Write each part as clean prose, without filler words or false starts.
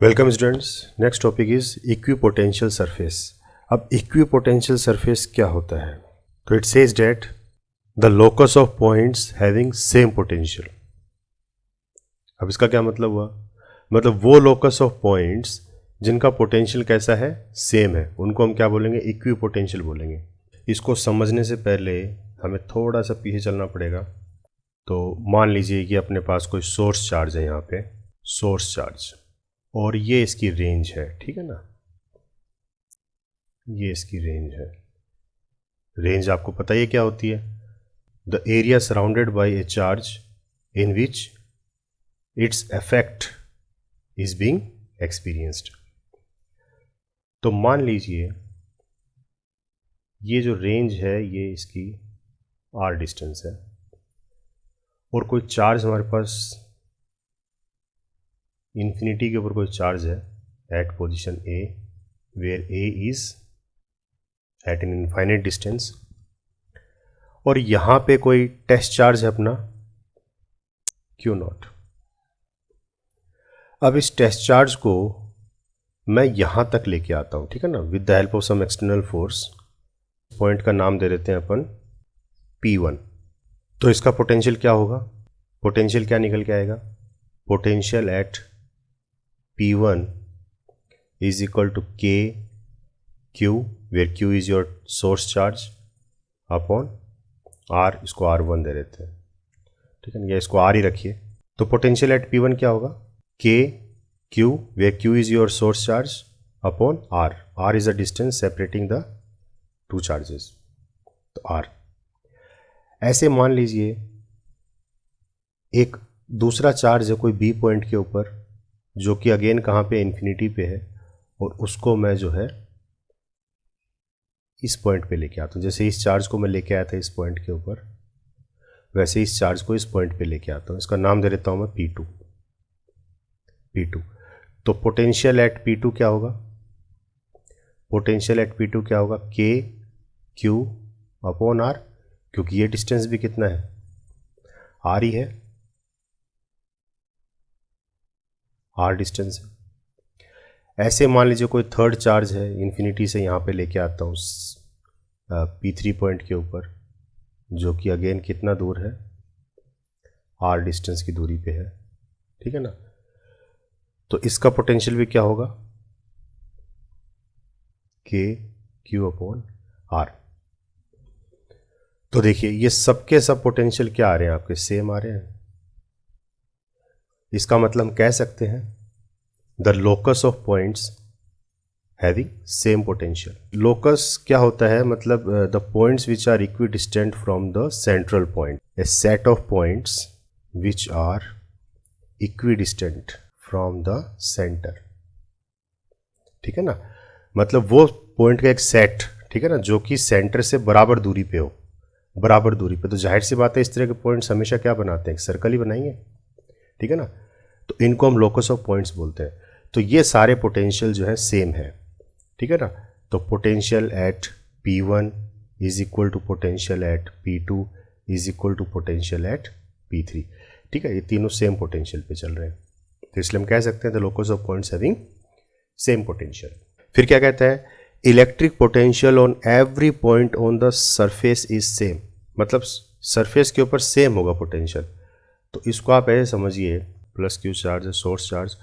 Welcome students. Next topic is equipotential surface. अब equipotential surface क्या होता है? तो it says that the locus of points having same potential. अब इसका क्या मतलब हुआ? मतलब वो लोकस ऑफ पॉइंट्स जिनका पोटेंशियल कैसा है, सेम है, उनको हम क्या बोलेंगे? इक्विपोटेंशियल बोलेंगे। इसको समझने से पहले हमें थोड़ा सा पीछे चलना पड़ेगा। तो मान लीजिए कि अपने पास कोई सोर्स चार्ज है, यहाँ पे सोर्स चार्ज, और ये इसकी रेंज है, ठीक है ना। ये इसकी रेंज है। रेंज आपको पता ही क्या होती है? The area surrounded by A charge in which its effect is being experienced. तो मान लीजिए ये जो रेंज है ये इसकी आर डिस्टेंस है, और कोई चार्ज हमारे पास इन्फिनिटी के ऊपर कोई चार्ज है at position A, where A is at an infinite distance, और यहां पे कोई टेस्ट चार्ज है अपना क्यू नॉट। अब इस टेस्ट चार्ज को मैं यहां तक लेके आता हूं, ठीक है ना, with the help of some external force. Point का नाम दे देते हैं अपन P1। तो इसका पोटेंशियल क्या होगा? पोटेंशियल क्या निकल के आएगा? Potential at P1 is equal to K Q, where Q is your source charge, upon R, इसको R1 दे देते हैं, ठीक है ना, या इसको R ही रखिए। तो पोटेंशियल एट P1 क्या होगा? K Q, where Q is your source charge, upon R. R is the distance separating the two charges, तो R। ऐसे मान लीजिए एक दूसरा चार्ज है कोई B पॉइंट के ऊपर, जो कि अगेन कहाँ पे? इन्फिनिटी पे है, और उसको मैं जो है इस पॉइंट पे लेके आता हूँ। जैसे इस चार्ज को मैं लेके आया था इस पॉइंट के ऊपर, वैसे इस चार्ज को इस पॉइंट पे लेके आता हूँ। इसका नाम दे देता हूँ मैं P2। तो पोटेंशियल एट P2 क्या होगा? पोटेंशियल एट P2 क्या होगा? K Q अपॉन R, क्योंकि ये डिस्टेंस भी कितना है? R ही है, R डिस्टेंस है। ऐसे मान लीजिए कोई थर्ड चार्ज है, इन्फिनिटी से यहाँ पे लेके आता हूँ P3 पॉइंट के ऊपर, जो कि अगेन कितना दूर है? R डिस्टेंस की दूरी पे है, ठीक है ना। तो इसका पोटेंशियल भी क्या होगा? K Q upon R। तो देखिए ये सबके सब पोटेंशियल क्या आ रहे हैं आपके? सेम आ रहे हैं। इसका मतलब हम कह सकते हैं the locus of points having same potential. Locus क्या होता है? मतलब the points which are equidistant from the central point, a set of points which are equidistant from the centre, ठीक है ना। मतलब वो पॉइंट का एक सेट, ठीक है ना, जो कि सेंटर से बराबर दूरी पे हो, बराबर दूरी पे। तो जाहिर सी बात है इस तरह के पॉइंट्स हमेशा क्या बनाते हैं? सर्कल ही बनाएंगे, ठीक है ना। तो इनको हम लोकस ऑफ पॉइंट्स बोलते हैं। तो ये सारे पोटेंशियल जो है सेम है, ठीक है ना। तो potential at P1 is equal to potential at P2 is equal to potential at P3, ठीक है। ये तीनों सेम पोटेंशियल पे चल रहे हैं, तो इसलिए हम कह सकते हैं the locus of points having same potential. फिर क्या कहता है? Electric potential on every point on the surface is same. मतलब सरफेस के ऊपर सेम होगा पोटेंशियल। तो इसको आप ऐसे समझिए, प्लस क्यू चार्ज है, सोर्स चार्ज,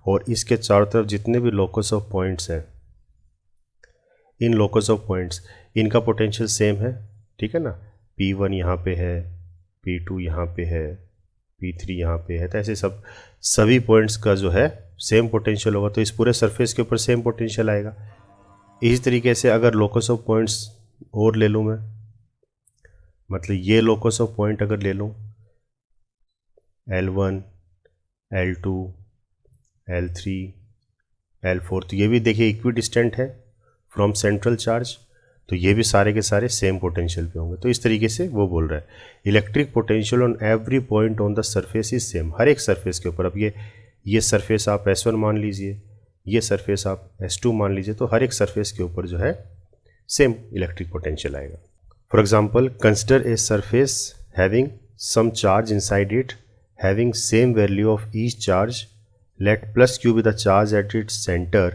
और इसके चारों तरफ जितने भी लोकस ऑफ पॉइंट्स हैं, इन लोकस ऑफ पॉइंट्स इनका पोटेंशियल सेम है, ठीक है ना। P1 यहाँ पे है, P2 यहाँ पे है, P3 यहाँ पे है, तो ऐसे सभी पॉइंट्स का जो है सेम पोटेंशियल होगा। तो इस पूरे सरफेस के ऊपर सेम पोटेंशियल आएगा। इसी तरीके से अगर लोकस ऑफ पॉइंट्स और ले लूँ मैं, मतलब ये लोकस ऑफ पॉइंट अगर ले लूँ L1, L2, L3, L4, तो ये भी देखिए इक्विडिस्टेंट है फ्रॉम सेंट्रल चार्ज, तो ये भी सारे के सारे सेम पोटेंशियल पे होंगे। तो इस तरीके से वो बोल रहा है electric potential on every point on the surface is same. हर एक सरफेस के ऊपर, अब ये सरफेस आप S1 मान लीजिए, ये सरफेस आप S2 मान लीजिए, तो हर एक सरफेस के ऊपर जो है सेम इलेक्ट्रिक पोटेंशियल आएगा। For example, consider a surface having some charge inside it having same value of each charge let plus q be the charge at its center.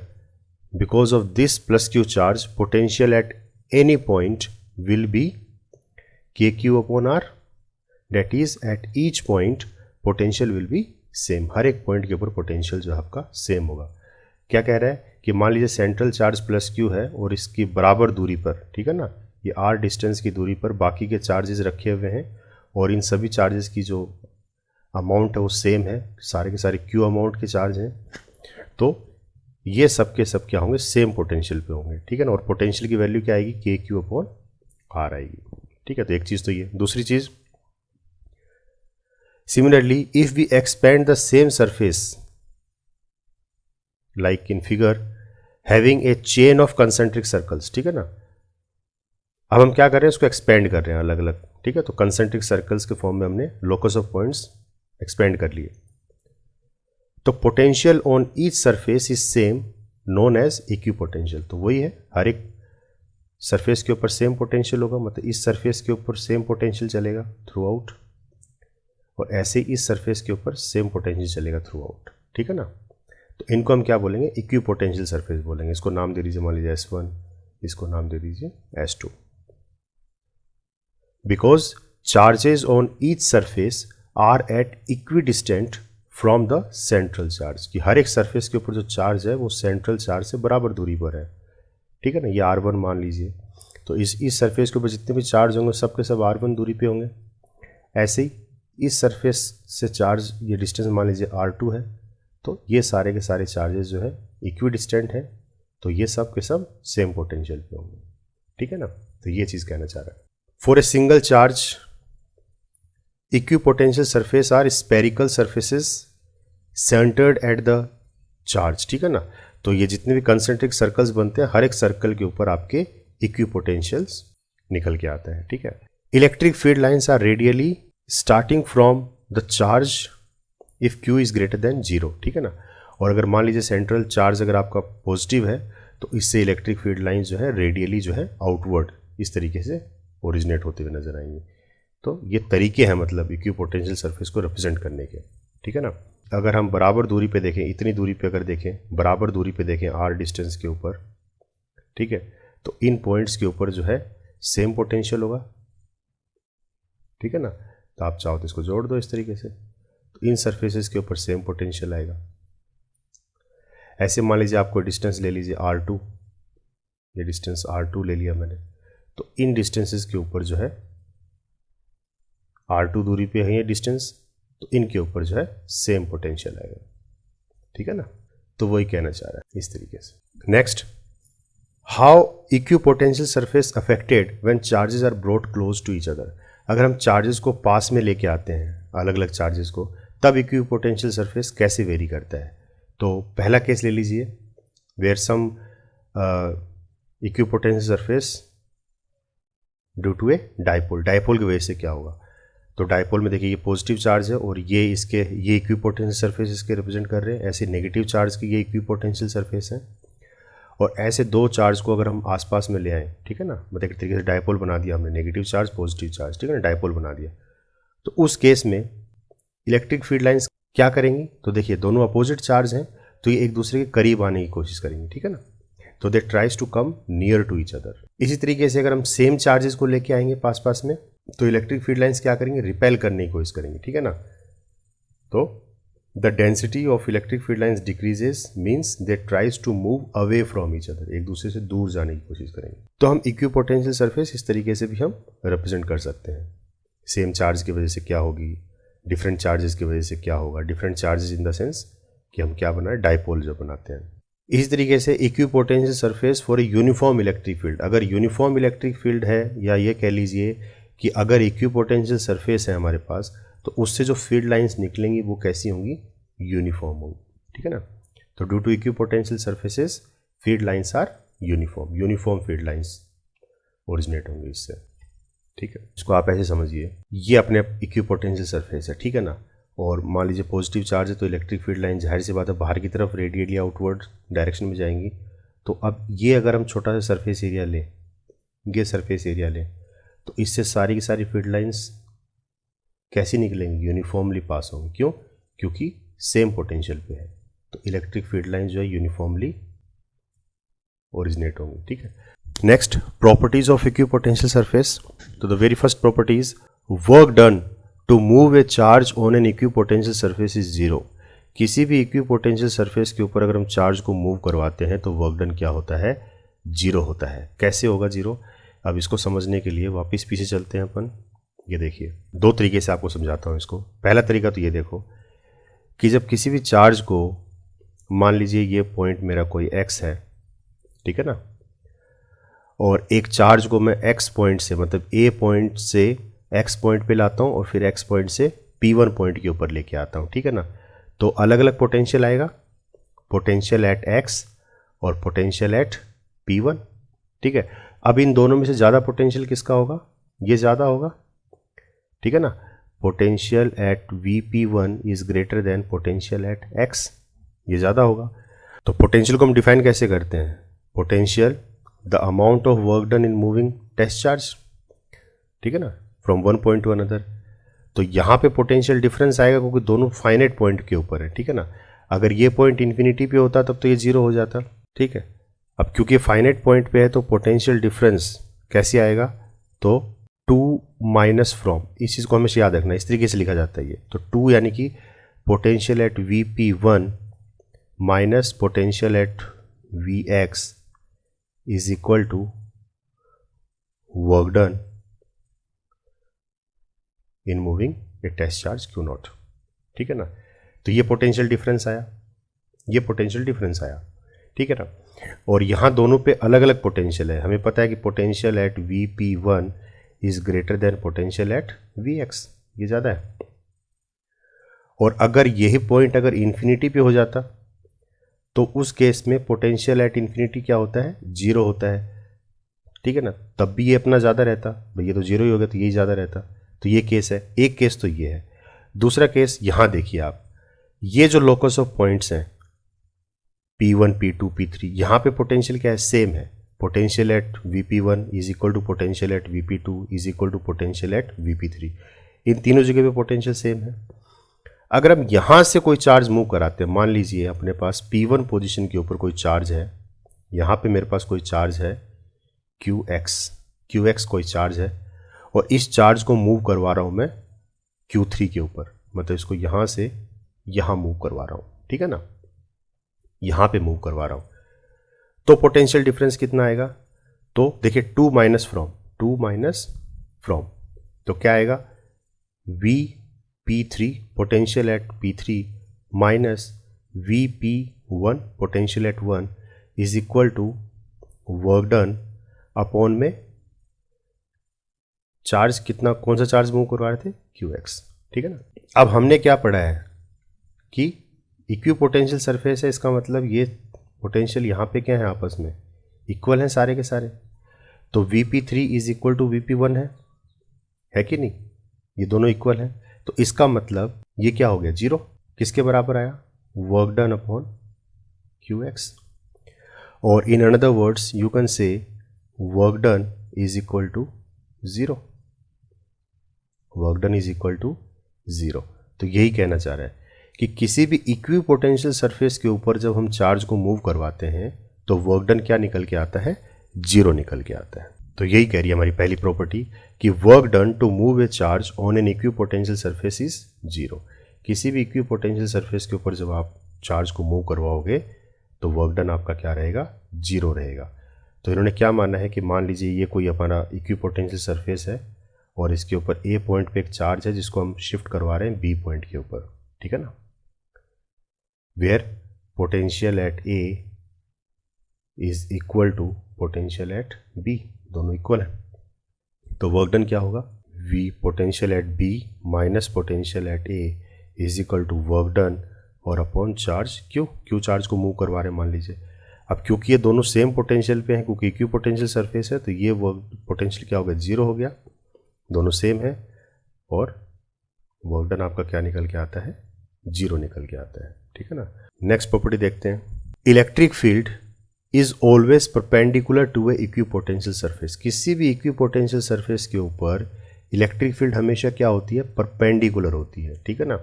Because of this plus q charge, potential at any point will be kq upon r. That is, at each point potential will be same. हर एक point के ऊपर potential जो है आपका same होगा. क्या कह रहा है कि मान लीजिए सेंट्रल चार्ज प्लस क्यू है और इसकी बराबर दूरी पर, ठीक है ना, ये आर डिस्टेंस की दूरी पर बाकी के चार्जेस रखे हुए हैं और इन सभी चार्जेस की जो अमाउंट है वो सेम है, सारे के सारे क्यू अमाउंट के चार्ज हैं. तो ये सब के सब क्या होंगे, सेम पोटेंशियल पे होंगे, ठीक है ना. और पोटेंशियल की वैल्यू क्या आएगी, के क्यू अपॉन आर आएगी, ठीक है. तो एक चीज़ तो ये. दूसरी चीज़, similarly if we expand the same surface like in figure having a chain of concentric circles, ठीक है ना. अब हम क्या कर रहे हैं, इसको एक्सपेंड कर रहे हैं अलग अलग, ठीक है. तो कंसेंट्रिक सर्कल्स के फॉर्म में हमने लोकस ऑफ पॉइंट्स एक्सपेंड कर लिए. तो potential on each surface is same, known as equipotential. तो वही है, हर एक सरफेस के ऊपर सेम पोटेंशियल होगा, मतलब इस सरफेस के ऊपर सेम पोटेंशियल चलेगा थ्रू आउट, और ऐसे इस सरफेस के ऊपर सेम पोटेंशियल चलेगा थ्रू आउट, ठीक है ना. तो इनको हम क्या बोलेंगे, इक्विपोटेंशियल सरफेस बोलेंगे. इसको नाम दे दीजिए मान लीजिए S1, इसको नाम दे दीजिए S2. Because charges on each surface are at equidistant from the central charge. कि हर एक सरफेस के ऊपर जो चार्ज है वो सेंट्रल चार्ज से बराबर दूरी पर है, ठीक है ना. ये R1 मान लीजिए, तो इस सरफेस के ऊपर जितने भी चार्ज होंगे सब के सब R1 दूरी पे होंगे. ऐसे ही इस सरफेस से चार्ज, ये डिस्टेंस मान लीजिए R2 है, तो ये सारे के सारे चार्जेस जो है इक्विडिस्टेंट हैं, तो ये सब के सब सेम पोटेंशियल पे होंगे, ठीक है ना. तो ये चीज़ कहना चाह रहा है. For a single charge equipotential surface are spherical surfaces centred at the charge, ठीक है ना. तो ये जितने भी कंसेंट्रिक सर्कल्स बनते हैं, हर एक सर्कल के ऊपर आपके इक्विपोटेंशियल्स निकल के आता है, ठीक है. Electric field lines are radially starting from the charge if Q is greater than 0, ठीक है ना. और अगर मान लीजिए सेंट्रल चार्ज अगर आपका पॉजिटिव है, तो इससे इलेक्ट्रिक फील्ड लाइंस जो है रेडियली जो है आउटवर्ड इस तरीके से ओरिजिनेट होते हुए नजर आएंगे. तो ये तरीके हैं मतलब इक्विपोटेंशियल सरफेस को रिप्रेजेंट करने के, ठीक है ना. अगर हम बराबर दूरी पे देखें, इतनी दूरी पे अगर देखें, बराबर दूरी पे देखें आर डिस्टेंस के ऊपर, ठीक है, तो इन पॉइंट्स के ऊपर जो है सेम पोटेंशियल होगा, ठीक है ना. तो आप चाहो तो इसको जोड़ दो इस तरीके से, तो इन सरफेसेस के ऊपर सेम पोटेंशियल आएगा. ऐसे मान लीजिए आपको डिस्टेंस ले लीजिए R2, ये डिस्टेंस R2 ले लिया मैंने, तो इन डिस्टेंसेस के ऊपर जो है R2 दूरी पे है ये डिस्टेंस, तो इनके ऊपर जो है सेम पोटेंशियल आएगा, ठीक है ना. तो वही कहना चाह रहा है इस तरीके से. Next, how equipotential surface affected when charges are brought close to each other. अगर हम चार्जेस को पास में लेके आते हैं, अलग अलग चार्जेस को, तब इक्विपोटेंशियल सरफेस कैसे वेरी करता है. तो पहला केस ले लीजिए, where some equipotential surface due to a dipole. Dipole की वजह से क्या होगा, तो डाइपोल में देखिए ये पॉजिटिव चार्ज है और ये इक्विपोटेंशियल सरफेस इसके रिप्रेजेंट कर रहे हैं. ऐसे नेगेटिव चार्ज की ये इक्विपोटेंशियल सरफेस है. और ऐसे दो चार्ज को अगर हम आसपास में ले आएँ, ठीक है ना, मतलब एक तरीके से डाइपोल बना दिया हमने, नेगेटिव चार्ज पॉजिटिव चार्ज, ठीक है ना, डाइपोल बना दिया. तो उस केस में इलेक्ट्रिक फील्ड लाइंस क्या करेंगी, तो देखिए दोनों अपोजिट चार्ज हैं, तो ये एक दूसरे के करीब आने की कोशिश करेंगे, ठीक है ना. तो they tries to come near to each other. इसी तरीके से अगर हम सेम चार्जेस को लेके आएंगे पास में, तो इलेक्ट्रिक फील्ड लाइंस क्या करेंगे, रिपेल करने की कोशिश करेंगे, ठीक है ना. तो the density of electric field lines decreases, means they tries to move away from each other, एक दूसरे से दूर जाने की कोशिश करेंगे. तो हम इक्विपोटेंशियल सरफेस इस तरीके से भी हम रिप्रेजेंट कर सकते हैं. सेम चार्ज की वजह से क्या होगी, डिफरेंट चार्जेस की वजह से क्या होगा. Different charges in the sense कि हम क्या बनाए, डाइपोल जो बनाते हैं. इसी तरीके से equipotential surface for a uniform electric field. अगर यूनिफॉर्म इलेक्ट्रिक फील्ड है, या ये कह लीजिए कि अगर इक्विपोटेंशियल सरफेस है हमारे पास, तो उससे जो फील्ड लाइंस निकलेंगी वो कैसी होंगी, यूनिफॉर्म होंगी, ठीक है ना. तो due to equipotential surfaces field lines are uniform field lines originate होंगी इससे, ठीक है. इसको आप ऐसे समझिए, ये अपने इक्विपोटेंशियल सरफेस है, ठीक है ना. और मान लीजिए पॉजिटिव चार्ज है, तो इलेक्ट्रिक फील्ड लाइन जाहिर सी बात है बाहर की तरफ रेडियली आउटवर्ड डायरेक्शन में जाएंगी. तो अब ये अगर हम छोटा सा सरफेस एरिया लें, ये सरफेस एरिया लें, तो इससे सारी की सारी फील्ड लाइंस कैसी निकलेंगी, यूनिफॉर्मली पास होंगी. क्यों, क्योंकि सेम पोटेंशियल पे है, तो इलेक्ट्रिक फील्ड लाइन जो है यूनिफॉर्मली ओरिजिनेट होंगी, ठीक है। Next, properties of equipotential surface. तो the very first property is work done to move a charge on an equipotential surface is zero. किसी भी इक्विपोटेंशियल सरफेस के ऊपर अगर हम चार्ज को मूव करवाते हैं तो वर्क डन क्या होता है, जीरो होता है। कैसे होगा जीरो, अब इसको समझने के लिए वापस पीछे चलते हैं अपन। ये देखिए, दो तरीके से आपको समझाता हूँ इसको। पहला तरीका तो ये देखो कि जब किसी भी चार्ज को, मान लीजिए ये पॉइंट मेरा कोई x है, ठीक है ना, और एक चार्ज को मैं x पॉइंट से, मतलब a पॉइंट से x पॉइंट पे लाता हूँ और फिर x पॉइंट से P1 पॉइंट के ऊपर लेके आता हूँ, ठीक है ना, तो अलग अलग पोटेंशियल आएगा, पोटेंशियल एट x और पोटेंशियल एट P1, ठीक है। अब इन दोनों में से ज़्यादा पोटेंशियल किसका होगा, ये ज़्यादा होगा, ठीक है ना। Potential at Vp1 is greater then potential at x, ये ज़्यादा होगा। तो पोटेंशियल को हम डिफाइन कैसे करते हैं, potential the amount of work done in moving test charge, ठीक है ना, from one point to another. तो यहाँ पे पोटेंशियल डिफरेंस आएगा क्योंकि दोनों फाइनाइट पॉइंट के ऊपर है, ठीक है ना। अगर ये पॉइंट इन्फिनिटी पे होता तब तो ये जीरो हो जाता, ठीक है। अब क्योंकि फाइनाइट पॉइंट पे है तो पोटेंशियल डिफरेंस कैसे आएगा, तो 2 माइनस फ्रॉम, इस चीज़ को हमेशा याद रखना, इस तरीके से लिखा जाता है ये। तो 2 यानी कि potential at Vp1 minus potential at Vx is equal to work done in moving a test charge Q0, ठीक है ना। तो ये पोटेंशियल डिफरेंस आया, ये पोटेंशियल डिफरेंस आया, ठीक है ना। और यहाँ दोनों पे अलग अलग पोटेंशियल है। हमें पता है कि potential at Vp1 is greater then potential at Vx, ये ज़्यादा है। और अगर यही पॉइंट अगर इन्फिनिटी पे हो जाता तो उस केस में पोटेंशियल एट इन्फिनिटी क्या होता है, जीरो होता है, ठीक है ना। तब भी ये अपना ज़्यादा रहता, भाई ये तो जीरो ही हो गया तो यही ज़्यादा रहता। तो ये केस है, एक केस तो ये है। दूसरा केस यहाँ देखिए आप, ये जो लोकस ऑफ पॉइंट्स हैं P1 P2 P3, यहाँ पे पोटेंशियल क्या है, सेम है। Potential at Vp1 is equal to potential at Vp2 is equal to potential at Vp3, इन तीनों जगह पे पोटेंशियल सेम है। अगर हम यहाँ से कोई चार्ज मूव कराते हैं, मान लीजिए अपने पास P1 पोजीशन के ऊपर कोई चार्ज है, यहाँ पे मेरे पास कोई चार्ज है QX कोई चार्ज है, और इस चार्ज को मूव करवा रहा हूँ मैं Q3 के ऊपर, मतलब इसको यहाँ से यहाँ मूव करवा रहा हूँ, ठीक है ना, यहाँ पे मूव करवा रहा हूँ। तो पोटेंशियल डिफरेंस कितना आएगा, तो देखिए 2 माइनस फ्रॉम, तो क्या आएगा, Vp3 potential at P3 minus Vp1 potential at 1 is equal to work done upon में चार्ज कितना, कौन सा चार्ज मूव करवा रहे थे, QX, ठीक है ना। अब हमने क्या पढ़ा है कि इक्विपोटेंशियल सरफेस है, इसका मतलब ये पोटेंशियल यहाँ पे क्या है, आपस में इक्वल हैं सारे के सारे। तो Vp3 is equal to Vp1 है कि नहीं, ये दोनों इक्वल हैं। तो इसका मतलब ये क्या हो गया, जीरो। किसके बराबर आया, वर्क डन अपॉन QX। और in another words you can say work done is equal to zero, work done is equal to zero. तो यही कहना चाह रहा है कि किसी भी इक्विपोटेंशियल सरफेस के ऊपर जब हम चार्ज को मूव करवाते हैं तो वर्क डन क्या निकल के आता है, जीरो निकल के आता है। तो यही कह रही है हमारी पहली प्रॉपर्टी कि work done to move a charge on an equipotential surface is zero. किसी भी इक्विपोटेंशियल सरफेस के ऊपर जब आप चार्ज को मूव करवाओगे तो वर्क डन आपका क्या रहेगा, जीरो रहेगा। तो इन्होंने क्या माना है कि मान लीजिए ये कोई हमारा इक्विपोटेंशियल सरफेस है और इसके ऊपर ए पॉइंट पे एक चार्ज है जिसको हम शिफ्ट करवा रहे हैं बी पॉइंट के ऊपर, ठीक है ना, where potential at A is equal to potential at B, दोनों इक्वल है। तो वर्क डन क्या होगा, V potential at B minus potential at A is equal to work done और अपॉन चार्ज क्यू चार्ज को मूव करवा रहे हैं मान लीजिए। अब क्योंकि ये दोनों सेम पोटेंशियल पे हैं, क्योंकि इक्वी पोटेंशियल सरफेस है, तो ये वर्क पोटेंशियल क्या हो गया, जीरो हो गया, दोनों सेम है, और वर्क डन आपका क्या निकल के आता है, जीरो निकल के आता है, ठीक है ना। नेक्स्ट प्रॉपर्टी देखते हैं, electric field is always perpendicular to a equipotential surface. किसी भी इक्विपोटेंशियल सरफेस के ऊपर इलेक्ट्रिक फील्ड हमेशा क्या होती है, परपेंडिकुलर होती है, ठीक है ना,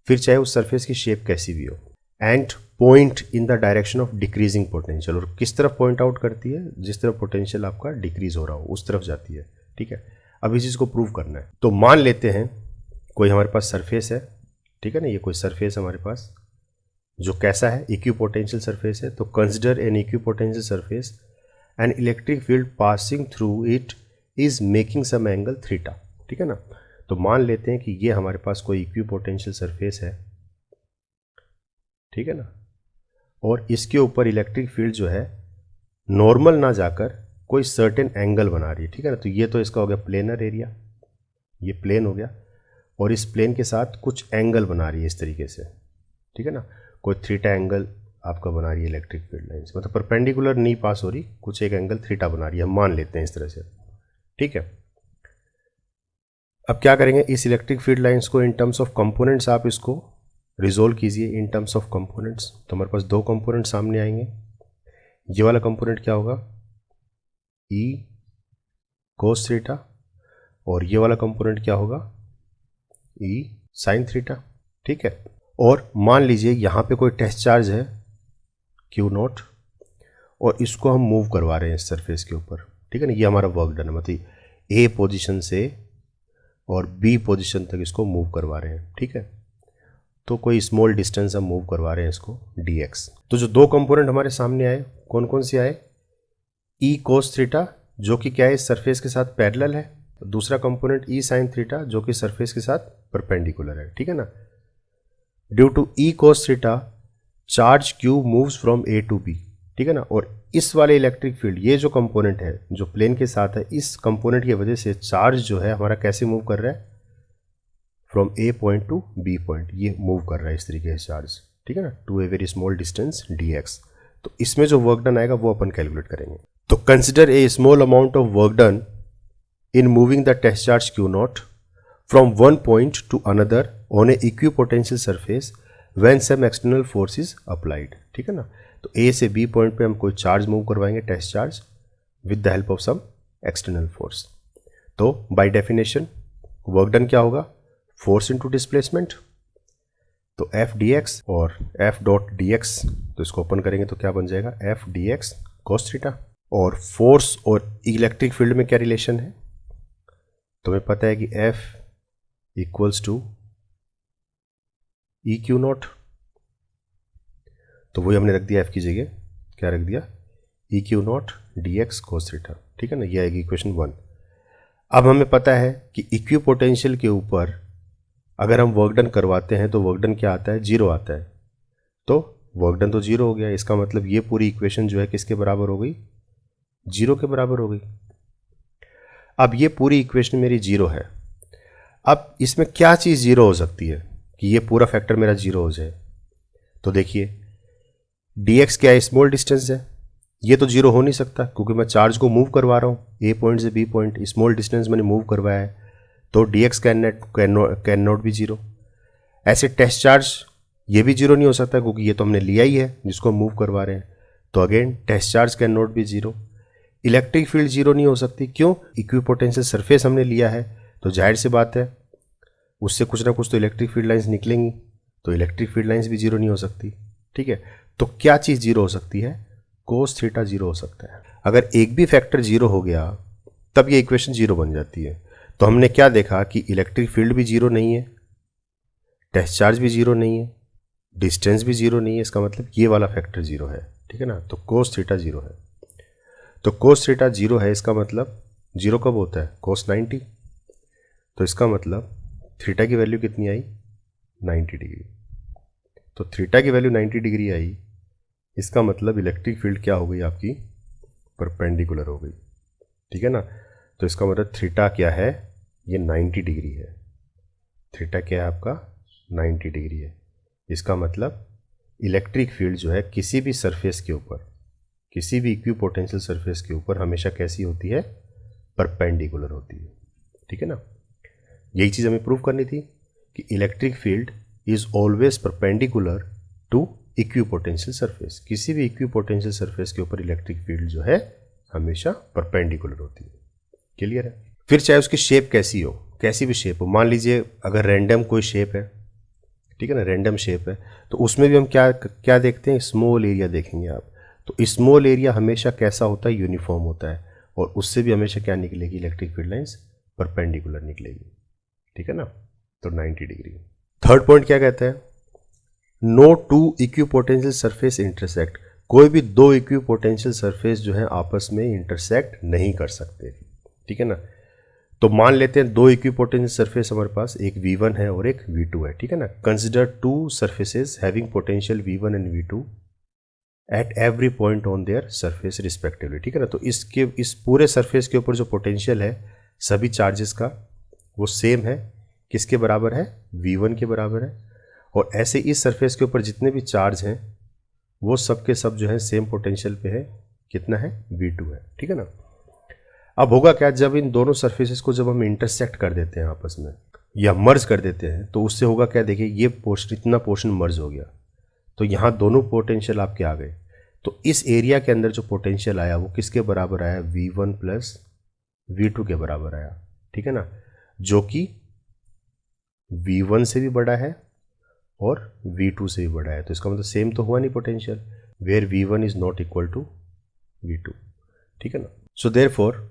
फिर चाहे उस सरफेस की शेप कैसी भी हो। And point in the direction of decreasing potential, और किस तरफ पॉइंट आउट करती है, जिस तरफ पोटेंशियल आपका डिक्रीज हो रहा हो उस तरफ जाती है। ठीक है, अब इस चीज़ को प्रूव करना है। तो मान लेते हैं कोई हमारे पास सरफेस है, ठीक है ना, ये कोई सरफेस हमारे पास जो कैसा है, इक्विपोटेंशियल सरफेस है। तो consider an equipotential surface and electric field passing through it is making some angle theta. ठीक है ना, तो मान लेते हैं कि ये हमारे पास कोई इक्विपोटेंशियल सरफेस है, ठीक है ना, और इसके ऊपर इलेक्ट्रिक फील्ड जो है नॉर्मल ना जाकर कोई सर्टेन एंगल बना रही है। ठीक है ना, तो ये तो इसका हो गया प्लेनर एरिया, ये प्लेन हो गया, और इस प्लेन के साथ कुछ एंगल बना रही है इस तरीके से। ठीक है ना, कोई थीटा एंगल आपका बना रही है इलेक्ट्रिक फील्ड लाइन्स, मतलब परपेंडिकुलर नहीं पास हो रही, कुछ एक एंगल थीटा बना रही है, हम मान लेते हैं इस तरह से। ठीक है, अब क्या करेंगे, इस इलेक्ट्रिक फील्ड लाइन्स को इन टर्म्स ऑफ कंपोनेंट्स आप इसको रिजोल्व कीजिए इन टर्म्स ऑफ कंपोनेंट्स। तो हमारे पास दो कंपोनेंट सामने आएंगे, ये वाला कंपोनेंट क्या होगा, ई कोस थीटा, और ये वाला कंपोनेंट क्या होगा, ई साइन थीटा। ठीक है, और मान लीजिए यहाँ पे कोई टेस्ट चार्ज है क्यू नॉट, और इसको हम मूव करवा रहे हैं इस सरफेस के ऊपर। ठीक है ना, ये हमारा वर्क डन है, मतलब ए पोजीशन से और बी पोजीशन तक इसको मूव करवा रहे हैं। ठीक है, तो कोई स्मॉल डिस्टेंस हम मूव करवा रहे हैं इसको dx। तो जो दो कंपोनेंट हमारे सामने आए, कौन कौन से आए, ई कोस थीटा जो कि क्या है, इस सरफेस के साथ पैरेलल है, दूसरा कंपोनेंट ई साइन थीटा जो कि सरफेस के साथ परपेंडिकुलर है। ठीक है ना, due to E cos theta charge Q moves from A to B. ठीक है ना, और इस वाले इलेक्ट्रिक फील्ड, ये जो कंपोनेंट है जो प्लेन के साथ है, इस कंपोनेंट की वजह से चार्ज जो है हमारा कैसे मूव कर रहा है, from A point to B point, ये मूव कर रहा है इस तरीके से चार्ज। ठीक है ना, to a very small distance dx। तो इसमें जो वर्क डन आएगा वो अपन कैलकुलेट करेंगे। तो consider a small amount of work done in moving the test charge q naught from one point to another on a equipotential surface when some external force is applied. ठीक है ना, तो ए से B point पे हम कोई charge move करवाएंगे, test charge, with the help of some external force. तो बाय डेफिनेशन वर्क डन क्या होगा, फोर्स इनटू डिस्प्लेसमेंट, तो एफ डी एक्स और एफ डॉट डी एक्स, तो इसको ओपन करेंगे तो क्या बन जाएगा, F d x cos theta. और फोर्स और इलेक्ट्रिक फील्ड में क्या रिलेशन है, तो हमें पता है कि F equals to E q naught, तो वही हमने रख दिया एफ की जगह, क्या रख दिया, ई q not D x cos theta. ठीक है ना, ये आएगी इक्वेशन 1। अब हमें पता है कि इक्विपोटेंशियल के ऊपर अगर हम वर्क डन करवाते हैं तो वर्क डन क्या आता है, जीरो आता है, तो वर्क डन तो जीरो हो गया, इसका मतलब ये पूरी इक्वेशन जो है किसके बराबर हो गई, जीरो के बराबर हो गई। अब ये पूरी इक्वेशन मेरी जीरो है, अब इसमें क्या चीज़ जीरो हो सकती है कि ये पूरा फैक्टर मेरा जीरो हो जाए, तो देखिए dx क्या है, स्मॉल डिस्टेंस है, ये तो जीरो हो नहीं सकता क्योंकि मैं चार्ज को मूव करवा रहा हूँ ए पॉइंट से बी पॉइंट, स्मॉल डिस्टेंस मैंने मूव करवाया है, तो dx कैन नॉट भी जीरो। ऐसे टेस्ट चार्ज ये भी जीरो नहीं हो सकता क्योंकि ये तो हमने लिया ही है जिसको हम मूव करवा रहे हैं, तो again test charge can not भी जीरो। इलेक्ट्रिक फील्ड जीरो नहीं हो सकती, क्यों, इक्विपोटेंशियल सरफेस हमने लिया है, तो जाहिर सी बात है उससे कुछ ना कुछ तो इलेक्ट्रिक फील्ड लाइंस निकलेंगी, तो इलेक्ट्रिक फील्ड लाइंस भी जीरो नहीं हो सकती। ठीक है, तो क्या चीज़ जीरो हो सकती है, कोस थीटा जीरो हो सकता है। अगर एक भी फैक्टर जीरो हो गया तब ये इक्वेशन जीरो बन जाती है। तो हमने क्या देखा कि इलेक्ट्रिक फील्ड भी जीरो नहीं है, टेस्ट चार्ज भी जीरो नहीं है, डिस्टेंस भी जीरो नहीं है, इसका मतलब ये वाला फैक्टर जीरो है। ठीक है ना, तो कोस थीटा जीरो है, तो कोस थीटा जीरो है, इसका मतलब जीरो कब होता है, कोस 90, तो इसका मतलब थीटा की वैल्यू कितनी आई, 90 डिग्री। तो थीटा की वैल्यू 90 डिग्री आई, इसका मतलब इलेक्ट्रिक फील्ड क्या हो गई आपकी, परपेंडिकुलर हो गई। ठीक है ना, तो इसका मतलब थीटा क्या है, ये 90 डिग्री है, थीटा क्या है आपका 90 डिग्री है। इसका मतलब इलेक्ट्रिक फील्ड जो है किसी भी सरफेस के ऊपर, किसी भी इक्विपोटेंशियल सरफेस के ऊपर हमेशा कैसी होती है, परपेंडिकुलर होती है। ठीक है ना, यही चीज़ हमें प्रूव करनी थी कि electric field is always perpendicular to equipotential surface, किसी भी इक्विपोटेंशियल सरफेस के ऊपर इलेक्ट्रिक फील्ड जो है हमेशा परपेंडिकुलर होती है। क्लियर है, फिर चाहे उसकी शेप कैसी हो, कैसी भी शेप हो, मान लीजिए अगर रैंडम कोई शेप है, ठीक है ना, रैंडम शेप है, तो उसमें भी हम क्या क्या देखते हैं, स्मॉल एरिया देखेंगे आप। तो स्मॉल एरिया हमेशा कैसा होता है, यूनिफॉर्म होता है, और उससे भी हमेशा क्या निकलेगी, इलेक्ट्रिक फील्ड लाइंस परपेंडिकुलर निकलेगी, ठीक है ना, तो 90 डिग्री। थर्ड पॉइंट क्या कहता है, no two equipotential surface intersect, कोई भी दो इक्विपोटेंशियल सरफेस जो है आपस में इंटरसेक्ट नहीं कर सकते, ठीक है ना। तो मान लेते हैं दो इक्विपोटेंशियल सरफेस हमारे पास, एक V1 है और एक V2 है, ठीक है ना। Consider to surfaces having potential V1 and V2 at every point on their surface respectively, ठीक है ना। तो इस पूरे सरफेस के ऊपर जो पोटेंशियल है सभी चार्जेस का वो सेम है, किसके बराबर है, V1 के बराबर है। और ऐसे इस सरफेस के ऊपर जितने भी चार्ज हैं वो सब के सब जो है सेम पोटेंशियल पे है, कितना है, V2 है, ठीक है ना। अब होगा क्या, जब इन दोनों सरफेसेस को जब हम इंटरसेक्ट कर देते हैं आपस में या मर्ज कर देते हैं, तो उससे होगा क्या, देखिए ये पोर्शन, इतना पोर्शन मर्ज हो गया, तो यहाँ दोनों पोटेंशियल आपके आ गए। तो इस एरिया के अंदर जो पोटेंशियल आया वो किसके बराबर आया, V1 प्लस V2 के बराबर आया, ठीक है ना, जो कि V1 से भी बड़ा है और V2 से भी बड़ा है। तो इसका मतलब सेम तो हुआ नहीं potential, where V1 is not equal to V2, ठीक है ना। So therefore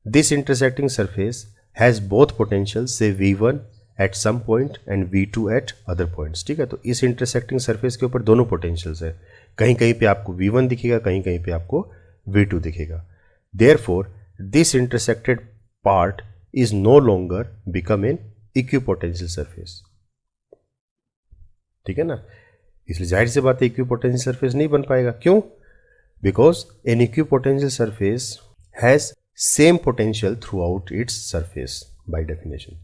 this intersecting surface has both potential से V1 at some point and V2 at other points, ठीक है। तो इस इंटरसेक्टिंग सरफेस के ऊपर दोनों पोटेंशियल्स है, कहीं कहीं पे आपको V1 दिखेगा, कहीं कहीं पे आपको V2 दिखेगा। Therefore this intersected part is no longer become an equipotential surface, ठीक है ना। इसलिए जाहिर सी बात है इक्विपोटेंशियल सरफेस नहीं बन पाएगा, क्यों, because an equipotential surface has same potential throughout its surface by definition.